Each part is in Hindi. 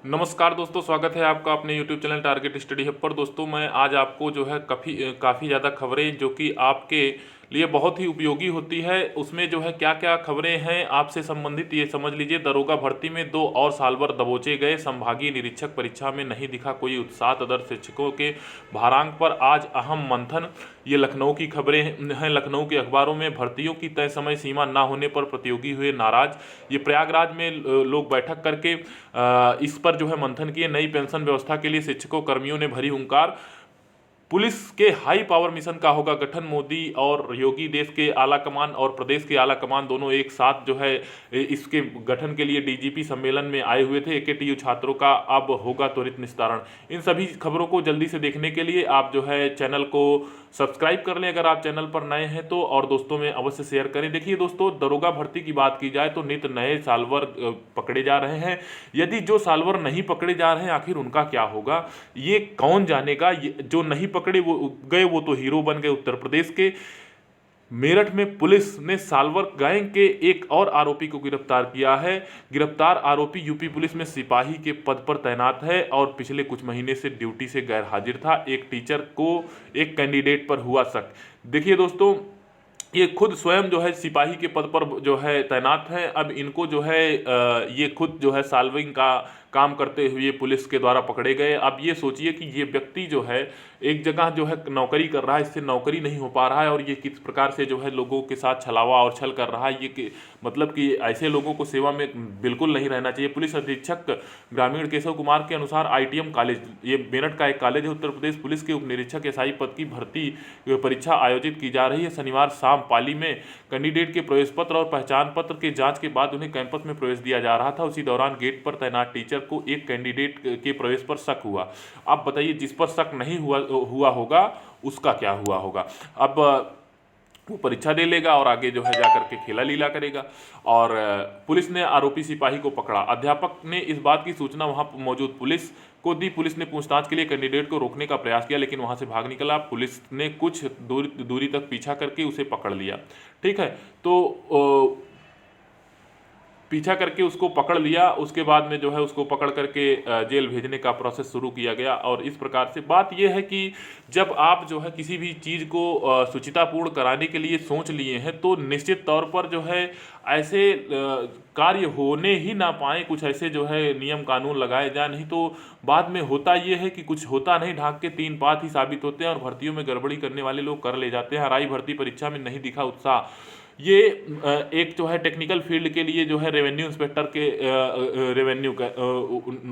नमस्कार दोस्तों, स्वागत है आपका अपने YouTube channel target study hub पर। दोस्तों मैं आज आपको जो है काफ़ी ज़्यादा खबरें जो कि आपके लिए बहुत ही उपयोगी होती है, उसमें जो है क्या क्या खबरें हैं आपसे संबंधित ये समझ लीजिए। दरोगा भर्ती में 2 और साल भर दबोचे गए, संभागीय निरीक्षक परीक्षा में नहीं दिखा कोई उत्साह, तदर्थ शिक्षकों के भारांक पर आज अहम मंथन। ये लखनऊ की खबरें हैं। लखनऊ के अखबारों में भर्तियों की तय समय सीमा ना होने पर प्रतियोगी हुए नाराज। ये प्रयागराज में लोग बैठक करके इस पर जो है मंथन किए। नई पेंशन व्यवस्था के लिए शिक्षकों कर्मियों ने भरी हुंकार। पुलिस के हाई पावर मिशन का होगा गठन। मोदी और योगी देश के आला कमान और प्रदेश के आला कमान दोनों एक साथ जो है इसके गठन के लिए डीजीपी सम्मेलन में आए हुए थे। एकेटीयू छात्रों का अब होगा त्वरित निस्तारण। इन सभी खबरों को जल्दी से देखने के लिए आप जो है चैनल को सब्सक्राइब कर लें अगर आप चैनल पर नए हैं तो, और दोस्तों में अवश्य शेयर करें। देखिए दोस्तों, दरोगा भर्ती की बात की जाए तो नित नए सालवर पकड़े जा रहे हैं। यदि जो सालवर नहीं पकड़े जा रहे हैं आखिर उनका क्या होगा ये कौन जानेगा। जो नहीं पकड़े वो तो हीरो बन गए। उत्तर प्रदेश के मेरठ में पुलिस ने सालवर गैंग के एक और आरोपी को गिरफ्तार किया है। गिरफ्तार आरोपी यूपी पुलिस में सिपाही के पद पर तैनात है और पिछले कुछ महीने से ड्यूटी से गैर हाजिर था। एक टीचर को एक कैंडिडेट पर हुआ शक। देखिए दोस्तों, ये खुद स्वयं जो है सिपाही के पद पर जो है तैनात है। अब इनको जो है ये खुद जो है साल्विंग का काम करते हुए पुलिस के द्वारा पकड़े गए। अब ये सोचिए कि ये व्यक्ति जो है एक जगह जो है नौकरी कर रहा है, इससे नौकरी नहीं हो पा रहा है और ये किस प्रकार से जो है लोगों के साथ छलावा और छल कर रहा है। ये मतलब कि ऐसे लोगों को सेवा में बिल्कुल नहीं रहना चाहिए। पुलिस अधीक्षक ग्रामीण केशव कुमार के अनुसार आईटीएम कॉलेज, ये मेरठ का एक कॉलेज है, उत्तर प्रदेश पुलिस के उप निरीक्षक एसआई पद की भर्ती परीक्षा आयोजित की जा रही है। शनिवार शाम पाली में कैंडिडेट के प्रवेश पत्र और पहचान पत्र के जांच के बाद उन्हें कैंपस में प्रवेश दिया जा रहा था। उसी दौरान गेट पर तैनात टीचर को एक कैंडिडेट के प्रवेश पर शक हुआ। अब बताइए, जिस पर शक नहीं हुआ होगा उसका क्या हुआ होगा। अब वो परीक्षा दे लेगा और आगे जो है जाकर के खेला लीला करेगा। और पुलिस ने आरोपी सिपाही को पकड़ा। अध्यापक ने इस बात की सूचना वहां मौजूद पुलिस को दी। पुलिस ने पूछताछ के लिए कैंडिडेट को रोकने का प्रयास किया लेकिन वहां से भाग निकला। पुलिस ने कुछ दूरी तक पीछा करके उसे पकड़ लिया। ठीक है, तो पीछा करके उसको पकड़ लिया। उसके बाद में जो है उसको पकड़ करके जेल भेजने का प्रोसेस शुरू किया गया। और इस प्रकार से बात यह है कि जब आप जो है किसी भी चीज़ को सुचितापूर्ण कराने के लिए सोच लिए हैं तो निश्चित तौर पर जो है ऐसे कार्य होने ही ना पाए। कुछ ऐसे जो है नियम कानून लगाए जाए, नहीं तो बाद में होता ये है कि कुछ होता नहीं, ढाक के तीन पात ही साबित होते हैं और भर्तियों में गड़बड़ी करने वाले लोग कर ले जाते हैं। हराई भर्ती परीक्षा में नहीं दिखा उत्साह। ये एक जो है टेक्निकल फील्ड के लिए जो है रेवेन्यू इंस्पेक्टर के रेवेन्यू का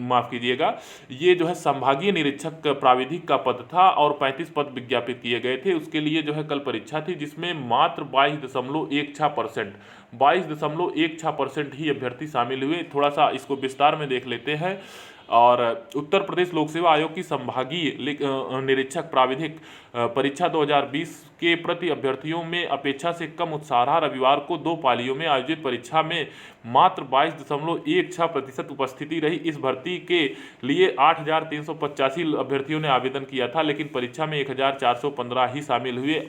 माफ़ कीजिएगा, ये जो है संभागीय निरीक्षक प्राविधिक का पद था और 35 पद विज्ञापित किए गए थे। उसके लिए जो है कल परीक्षा थी जिसमें मात्र 22.16% ही अभ्यर्थी शामिल हुए। थोड़ा सा इसको विस्तार में देख लेते हैं। और उत्तर प्रदेश लोक सेवा आयोग की संभागीय निरीक्षक प्राविधिक परीक्षा 2020 के प्रति अभ्यर्थियों में अपेक्षा से कम उत्साह रहा। रविवार को 2 पालियों में आयोजित परीक्षा में मात्र 22.16% उपस्थिति रही। इस भर्ती के लिए 8,385 अभ्यर्थियों ने आवेदन किया था लेकिन परीक्षा में 1,415 ही शामिल हुए।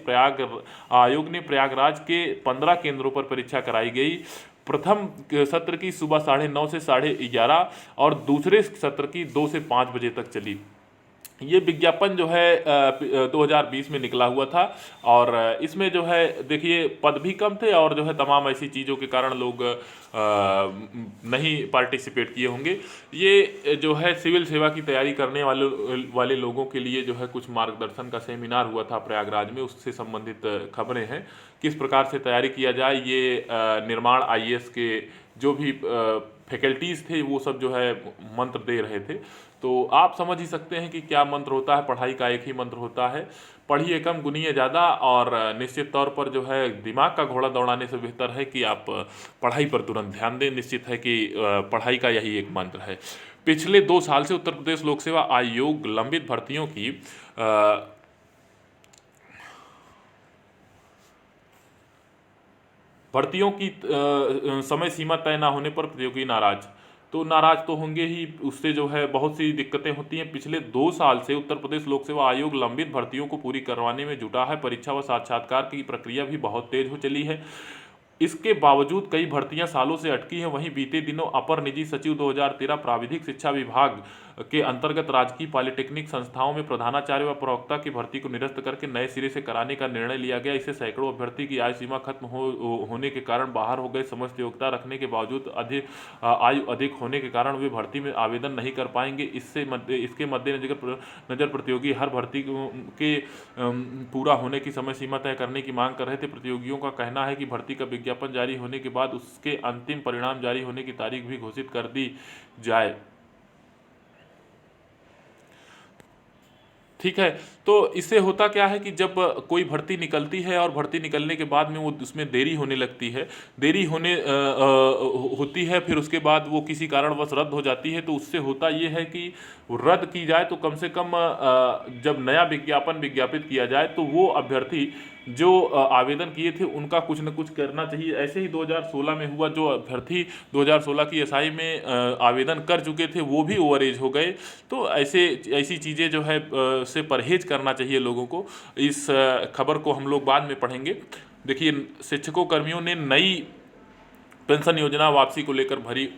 आयोग ने प्रयागराज के 15 केंद्रों पर परीक्षा कराई गई। प्रथम सत्र की सुबह 9:30 से 11:30 और दूसरे सत्र की 2 से 5 बजे तक चली। ये विज्ञापन जो है 2020 में निकला हुआ था और इसमें जो है देखिए पद भी कम थे और जो है तमाम ऐसी चीज़ों के कारण लोग नहीं पार्टिसिपेट किए होंगे। ये जो है सिविल सेवा की तैयारी करने वाले लोगों के लिए जो है कुछ मार्गदर्शन का सेमिनार हुआ था प्रयागराज में, उससे संबंधित खबरें हैं। किस प्रकार से तैयारी किया जाए, ये निर्माण आईएएस के जो भी फैकल्टीज़ थे वो सब जो है मंत्र दे रहे थे। तो आप समझ ही सकते हैं कि क्या मंत्र होता है। पढ़ाई का एक ही मंत्र होता है, पढ़िए कम गुनिए ज़्यादा। और निश्चित तौर पर जो है दिमाग का घोड़ा दौड़ाने से बेहतर है कि आप पढ़ाई पर तुरंत ध्यान दें। निश्चित है कि पढ़ाई का यही एक मंत्र है। पिछले 2 साल से उत्तर प्रदेश लोक सेवा आयोग लंबित भर्तियों की समय सीमा तय न होने पर प्रतियोगी नाराज। तो नाराज तो होंगे ही, उससे जो है बहुत सी दिक्कतें होती हैं। पिछले 2 साल से उत्तर प्रदेश लोक सेवा आयोग लंबित भर्तियों को पूरी करवाने में जुटा है। परीक्षा व साक्षात्कार की प्रक्रिया भी बहुत तेज हो चली है। इसके बावजूद कई भर्तियां सालों से अटकी हैं। वहीं बीते दिनों अपर निजी सचिव 2013 प्राविधिक शिक्षा विभाग के अंतर्गत राजकीय पॉलिटेक्निक संस्थाओं में प्रधानाचार्य व प्रवक्ता की भर्ती को निरस्त करके नए सिरे से कराने का निर्णय लिया गया। इससे सैकड़ों अभ्यर्थी की आयु सीमा खत्म होने के कारण बाहर हो गए। समस्त योग्यता रखने के बावजूद आयु अधिक होने के कारण वे भर्ती में आवेदन नहीं कर पाएंगे। इसके मद्देनजर प्रतियोगी हर भर्ती के पूरा होने की समय सीमा तय करने की मांग कर रहे थे। प्रतियोगियों का कहना है कि भर्ती का विज्ञापन जारी होने के बाद उसके अंतिम परिणाम जारी होने की तारीख भी घोषित कर दी जाए। ठीक है, तो इससे होता क्या है कि जब कोई भर्ती निकलती है और भर्ती निकलने के बाद में वो उसमें देरी होने लगती है, देरी होने होती है, फिर उसके बाद वो किसी कारणवश रद्द हो जाती है। तो उससे होता ये है कि रद्द की जाए तो कम से कम जब नया विज्ञापन विज्ञापित किया जाए तो वो अभ्यर्थी जो आवेदन किए थे उनका कुछ न कुछ करना चाहिए। ऐसे ही 2016 में हुआ, जो अभ्यर्थी 2016 की एसआई में आवेदन कर चुके थे वो भी ओवर एज हो गए। तो ऐसी चीज़ें जो है से परहेज करना चाहिए लोगों को। इस खबर को हम लोग बाद में पढ़ेंगे। देखिए, शिक्षकों कर्मियों ने नई पेंशन योजना वापसी को लेकर भरी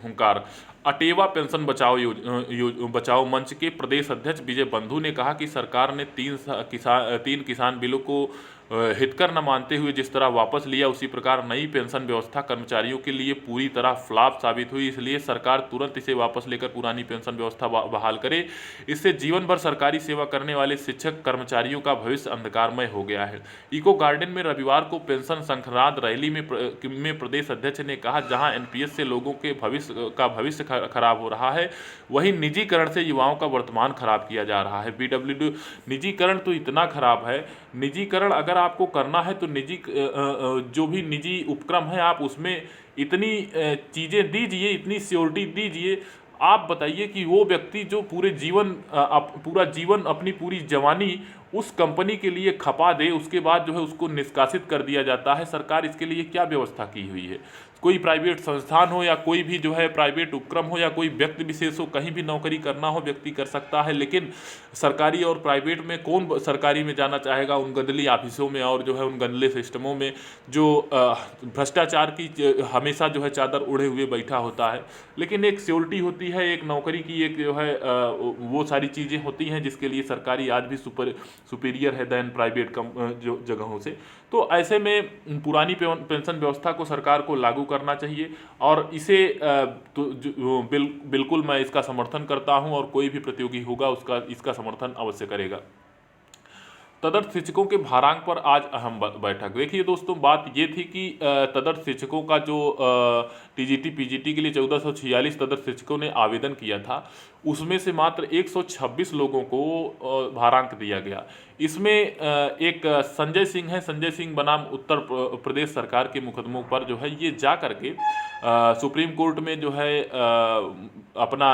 हुंकार। अटेवा पेंशन बचाओ मंच के प्रदेश अध्यक्ष विजय बंधु ने कहा कि सरकार ने तीन किसान बिलों को हितकर न मानते हुए जिस तरह वापस लिया, उसी प्रकार नई पेंशन व्यवस्था कर्मचारियों के लिए पूरी तरह फ्लॉप साबित हुई। इसलिए सरकार तुरंत इसे वापस लेकर पुरानी पेंशन व्यवस्था बहाल करे। इससे जीवन भर सरकारी सेवा करने वाले शिक्षक कर्मचारियों का भविष्य अंधकारमय हो गया है। इको गार्डन में रविवार को पेंशन संक्रांत रैली में प्रदेश अध्यक्ष ने कहा, जहां एनपीएस से लोगों के भविष्य खराब हो रहा है, वहीं निजीकरण से युवाओं का वर्तमान खराब किया जा रहा है। बीडब्ल्यूडी निजीकरण तो इतना खराब है। निजीकरण अगर आपको करना है तो जो भी निजी उपक्रम है आप उसमें इतनी चीज़ें दीजिए, इतनी सिक्योरिटी दीजिए। आप बताइए कि वो व्यक्ति जो पूरा जीवन अपनी पूरी जवानी उस कंपनी के लिए खपा दे, उसके बाद जो है उसको निष्कासित कर दिया जाता है। सरकार इसके लिए क्या व्यवस्था की हुई है? कोई प्राइवेट संस्थान हो या कोई भी जो है प्राइवेट उपक्रम हो या कोई व्यक्ति विशेष हो, कहीं भी नौकरी करना हो व्यक्ति कर सकता है। लेकिन सरकारी और प्राइवेट में कौन सरकारी में जाना चाहेगा? उन गंदली ऑफिसों में और जो है उन गंदले सिस्टमों में जो भ्रष्टाचार की हमेशा जो है चादर उड़े हुए बैठा होता है। लेकिन एक सिक्योरिटी होती है, एक नौकरी की एक जो है वो सारी चीज़ें होती हैं जिसके लिए सरकारी आज भी सुपीरियर है देन प्राइवेट जो जगहों से। तो ऐसे में पुरानी पेंशन व्यवस्था को सरकार को लागू करना चाहिए और इसे बिल्कुल मैं इसका समर्थन करता हूं और कोई भी प्रतियोगी होगा इसका समर्थन अवश्य करेगा। तदर्थ शिक्षकों के भारांक पर आज अहम बैठक। देखिए दोस्तों, बात ये थी कि तदर्थ शिक्षकों का जो टीजीटी पीजीटी के लिए 1446 तदर्थ शिक्षकों ने आवेदन किया था, उसमें से मात्र 126 लोगों को भारांक दिया गया। इसमें एक संजय सिंह है, संजय सिंह बनाम उत्तर प्रदेश सरकार के मुकदमों पर जो है ये जा करके सुप्रीम कोर्ट में जो है अपना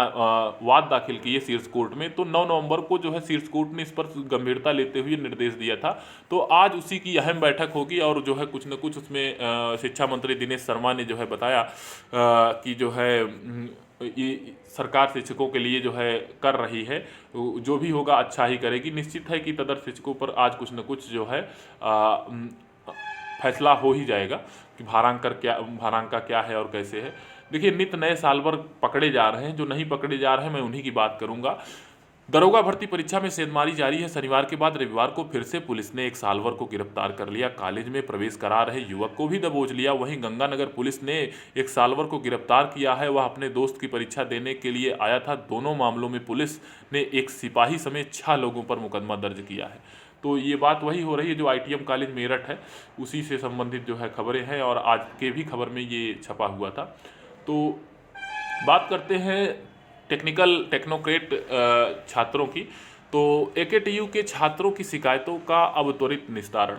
वाद दाखिल किए शीर्ष कोर्ट में। तो 9 नवंबर को जो है शीर्ष कोर्ट ने इस पर गंभीरता लेते हुए निर्देश दिया था। तो आज उसी की अहम बैठक होगी और जो है कुछ न कुछ उसमें शिक्षा मंत्री दिनेश शर्मा ने जो है बताया कि जो है ये सरकार शिक्षकों के लिए जो है कर रही है, जो भी होगा अच्छा ही करेगी। निश्चित है कि तदर्थ शिक्षकों पर आज कुछ न कुछ जो है फैसला हो ही जाएगा कि भारांक का क्या है और कैसे है। देखिए, नित्य नए साल भर पकड़े जा रहे हैं, जो नहीं पकड़े जा रहे हैं मैं उन्हीं की बात करूंगा। दरोगा भर्ती परीक्षा में सेंधमारी जारी है। शनिवार के बाद रविवार को फिर से पुलिस ने एक सालभर को गिरफ्तार कर लिया। कॉलेज में प्रवेश करा रहे युवक को भी दबोच लिया। वहीं गंगानगर पुलिस ने एक सालभर को गिरफ्तार किया है। वह अपने दोस्त की परीक्षा देने के लिए आया था। दोनों मामलों में पुलिस ने एक सिपाही समेत 6 लोगों पर मुकदमा दर्ज किया है। तो ये बात वही हो रही है जो आईटीएम कॉलेज मेरठ है, उसी से संबंधित जो है खबरें हैं और आज के भी खबर में ये छपा हुआ था। तो बात करते हैं टेक्नोक्रेट छात्रों की। तो एकेटीयू के छात्रों की शिकायतों का अब त्वरित निस्तारण।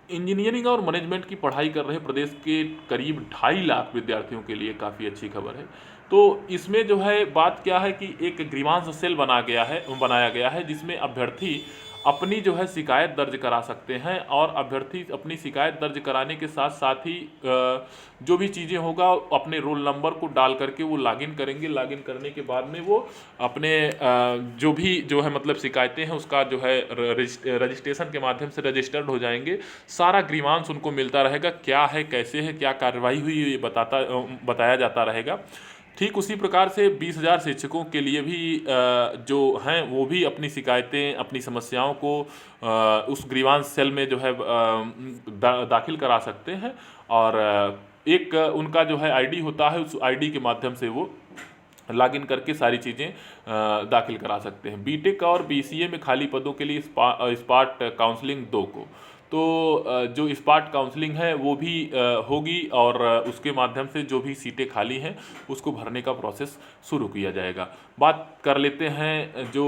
इंजीनियरिंग और मैनेजमेंट की पढ़ाई कर रहे प्रदेश के करीब 2.5 लाख विद्यार्थियों के लिए काफ़ी अच्छी खबर है। तो इसमें जो है बात क्या है कि एक ग्रीवांस सेल बनाया गया है जिसमें अभ्यर्थी अपनी जो है शिकायत दर्ज करा सकते हैं। और अभ्यर्थी अपनी शिकायत दर्ज कराने के साथ साथ ही जो भी चीज़ें होगा अपने रोल नंबर को डाल करके वो लॉगिन करेंगे। लॉगिन करने के बाद में वो अपने जो भी जो है मतलब शिकायतें हैं उसका जो है रजिस्ट्रेशन के माध्यम से रजिस्टर्ड हो जाएंगे। सारा ग्रीवांस उनको मिलता रहेगा, क्या है, कैसे है, क्या कार्रवाई हुई, ये बताया जाता रहेगा। ठीक उसी प्रकार से 20,000 शिक्षकों के लिए भी जो हैं वो भी अपनी शिकायतें, अपनी समस्याओं को उस ग्रीवांस सेल में जो है दाखिल करा सकते हैं। और एक उनका जो है आईडी होता है, उस आईडी के माध्यम से वो लॉगिन करके सारी चीज़ें दाखिल करा सकते हैं। बीटेक और बीसीए में खाली पदों के लिए स्पार्ट काउंसलिंग 2 को, तो जो स्पार्ट काउंसलिंग है वो भी होगी और उसके माध्यम से जो भी सीटें खाली हैं उसको भरने का प्रोसेस शुरू किया जाएगा। बात कर लेते हैं जो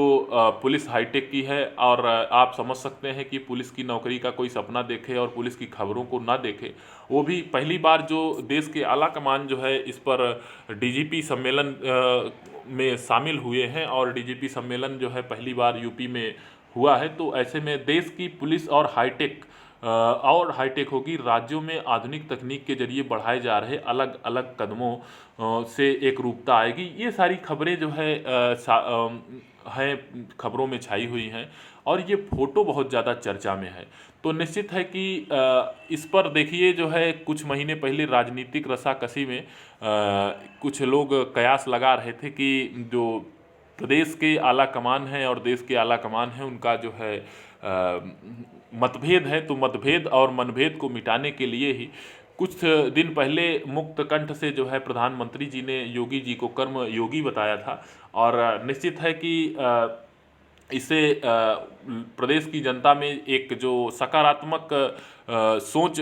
पुलिस हाईटेक की है। और आप समझ सकते हैं कि पुलिस की नौकरी का कोई सपना देखे और पुलिस की खबरों को ना देखे, वो भी पहली बार जो देश के आला कमान जो है इस पर डीजीपी सम्मेलन में शामिल हुए हैं। और डीजीपी सम्मेलन जो है पहली बार यूपी में हुआ है। तो ऐसे में देश की पुलिस और हाईटेक होगी। राज्यों में आधुनिक तकनीक के जरिए बढ़ाए जा रहे अलग अलग कदमों से एक रूपता आएगी। ये सारी खबरें जो है हैं खबरों में छाई हुई हैं और ये फोटो बहुत ज़्यादा चर्चा में है। तो निश्चित है कि इस पर देखिए जो है कुछ महीने पहले राजनीतिक रसाकसी में कुछ लोग कयास लगा रहे थे कि जो प्रदेश के आला कमान है और देश के आला कमान है उनका जो है मतभेद है। तो मतभेद और मनभेद को मिटाने के लिए ही कुछ दिन पहले मुक्त कंठ से जो है प्रधानमंत्री जी ने योगी जी को कर्म योगी बताया था। और निश्चित है कि इससे प्रदेश की जनता में एक जो सकारात्मक सोच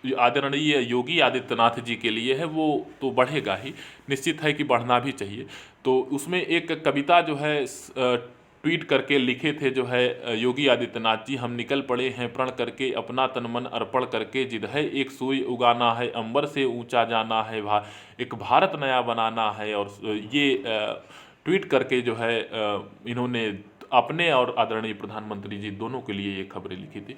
आदरणीय योगी आदित्यनाथ जी के लिए है वो तो बढ़ेगा ही, निश्चित है कि बढ़ना भी चाहिए। तो उसमें एक कविता जो है ट्वीट करके लिखे थे जो है योगी आदित्यनाथ जी, हम निकल पड़े हैं प्रण करके अपना तन मन अर्पण करके, जिद है एक सुई उगाना है अंबर से ऊंचा जाना है, एक भारत नया बनाना है। और ये ट्वीट करके जो है इन्होंने अपने और आदरणीय प्रधानमंत्री जी दोनों के लिए ये खबरें लिखी थी,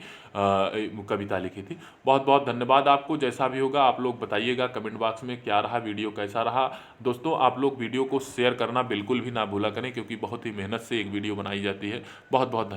कविता लिखी थी। बहुत बहुत धन्यवाद आपको। जैसा भी होगा आप लोग बताइएगा कमेंट बॉक्स में क्या रहा, वीडियो कैसा रहा। दोस्तों आप लोग वीडियो को शेयर करना बिल्कुल भी ना भूला करें क्योंकि बहुत ही मेहनत से एक वीडियो बनाई जाती है। बहुत बहुत धन्यवाद।